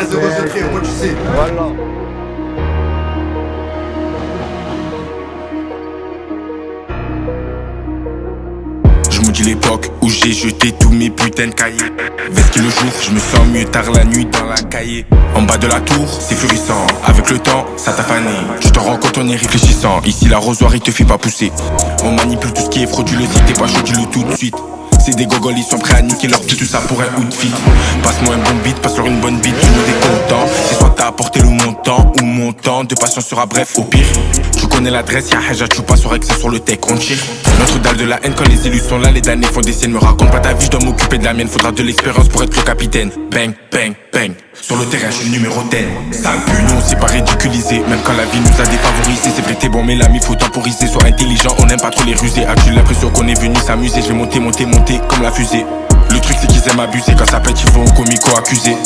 reste de recentrer, au moins tu sais. Voilà. Je maudis l'époque où j'ai jeté tous mes putains de cahiers. Vesti le jour, je me sens mieux tard la nuit dans la cahier. En bas de la tour, c'est florissant. Avec le temps, ça t'a fané. Tu te rends compte en y réfléchissant. Ici l'arrosoir il te fait pas pousser. On manipule tout ce qui est frauduleux. Si t'es pas chaud, dis-le tout de suite. C'est des gogoles, ils sont prêts à niquer leur vie. Tout ça pour un outfit. Passe-moi un bon beat, passe-leur une bonne bite. Tout le monde est content. C'est soit t'as apporté le montant ou mon temps de patience sera bref. Au pire, tu connais l'adresse, y'a Haja, tu passes sur excès sur le tech, on tire. Notre dalle de la haine quand les élus sont là, les damnés font des scènes. Me raconte pas ta vie, je dois m'occuper de la mienne. Faudra de l'expérience pour être le capitaine. Bang, bang, bang. Sur le terrain, je suis le numéro 10. Sale punion, c'est pas ridiculisé. Même quand la vie nous a défavorisé. C'est vrai, t'es bon, mais l'ami, faut temporiser. Sois intelligent, on aime pas trop les rusés. As-tu l'impression qu'on est venu s'amuser? Je vais monter, monter, monter comme la fusée. Le truc, c'est qu'ils aiment abuser. Quand ça pète, ils vont au comico-accusé.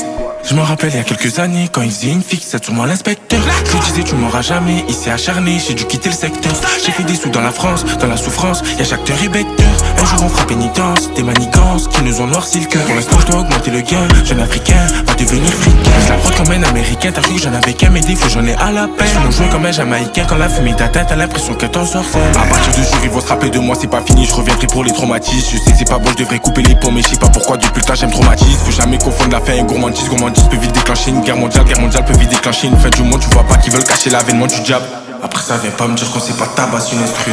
Je me rappelle il y a quelques années, quand ils faisaient une fixe, c'est sur moi l'inspecteur. Je lui disais tu m'auras jamais, il s'est acharné, j'ai dû quitter le secteur. J'ai fait des sous dans la France, dans la souffrance, y'a chaque acteur et becteur. Un jour on fera pénitence, des manigances qui nous ont noirci le cœur. Pour l'instant je dois augmenter le gain, jeune africain va devenir fricain. Je la prends comme un américain, t'as cru que j'en avais qu'un, mais des fois j'en ai à la peine. Ils m'ont joué comme un jamaïcain, quand la fumée t'atteint, t'as l'impression qu'elle t'en sorcelle. À partir de jour ils vont se rappeler de moi, c'est pas fini, je reviendrai pour les traumatismes. Je sais c'est pas bon, je devrais couper les pommes, mais je sais pas pourquoi depuis le temps j'aime traumatisme. Faut jamais confondre la faim et gourmandise, gourmandise peut vite déclencher une guerre mondiale peut vite déclencher une fin du monde. Tu vois pas qu'ils veulent cacher l'avènement du diable. Après ça viens pas me dire qu'on sait pas tabasser une instru.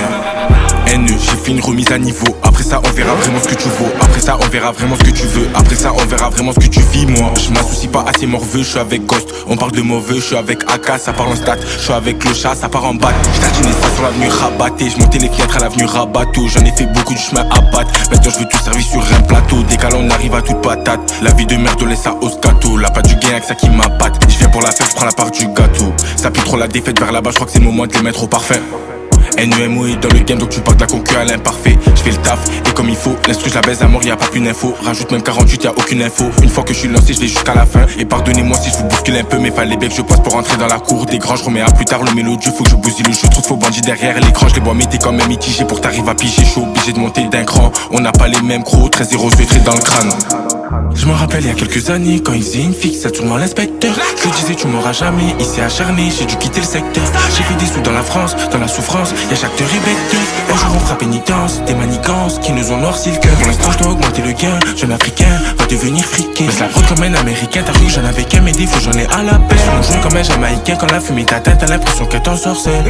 NE, j'ai fait une remise à niveau. Après ça on verra vraiment ce que tu vaux. Après ça on verra vraiment ce que tu veux. Après ça on verra vraiment ce que tu vis. Moi je m'associe pas à ces morveux. Je suis avec Ghost, on parle de mauvais. Je suis avec AK, ça parle en stat. Je suis avec le chat, ça part en batte. J'ai tatiné ça sur l'avenue Rabaté. Je montais les fenêtres à l'avenue Rabato. J'en ai fait beaucoup du chemin à battre. Maintenant je veux tout servir sur un plateau. Dès qu'à on arrive à toute patate. La vie de merde on laisse ça au scato. La patte du gain avec ça qui m'appâte. Je viens pour la fête, je prends la part du gâteau. Ça pue trop la défaite vers là-bas. Je crois que c'est le moment de les mettre au parfum. NEMO est dans le game donc tu parles de la concu à l'imparfait. Je fais le taf et comme il faut. L'instru je la baise à mort, y'a pas plus d'infos. Rajoute même 48, y'a aucune info. Une fois que je suis lancé je vais jusqu'à la fin. Et pardonnez-moi si je vous bouscule un peu. Mais fallait bien que je passe pour rentrer dans la cour des grands. Je remets à plus tard le mélodieux. Faut que je bousille le jeu. Trop de faux bandits derrière l'écran. Je les vois mais t'es quand même mitigé. Pour t'arriver à piger chaud. Obligé de monter d'un cran. On n'a pas les mêmes crocs. 13-0 feutré dans le crâne. Je me rappelle il y a quelques années quand ils faisaient une fixe, ça tourne l'inspecteur. Je lui disais tu m'auras jamais, il s'est acharné, j'ai dû quitter le secteur. J'ai fait des sous dans la France, dans la souffrance, y'a chaque acteur et becteur. Un jour on fera pénitence, des manigances qui nous ont noirci le cœur. Pour l'instant je dois augmenter le gain, jeune africain va devenir friqué. Je la prends comme un américain, t'as cru que j'en avais qu'un, mais des fois j'en ai à la peine. On joue comme un jamaïcain, quand la fumée t'atteint, t'as l'impression qu'elle t'en sorcelle.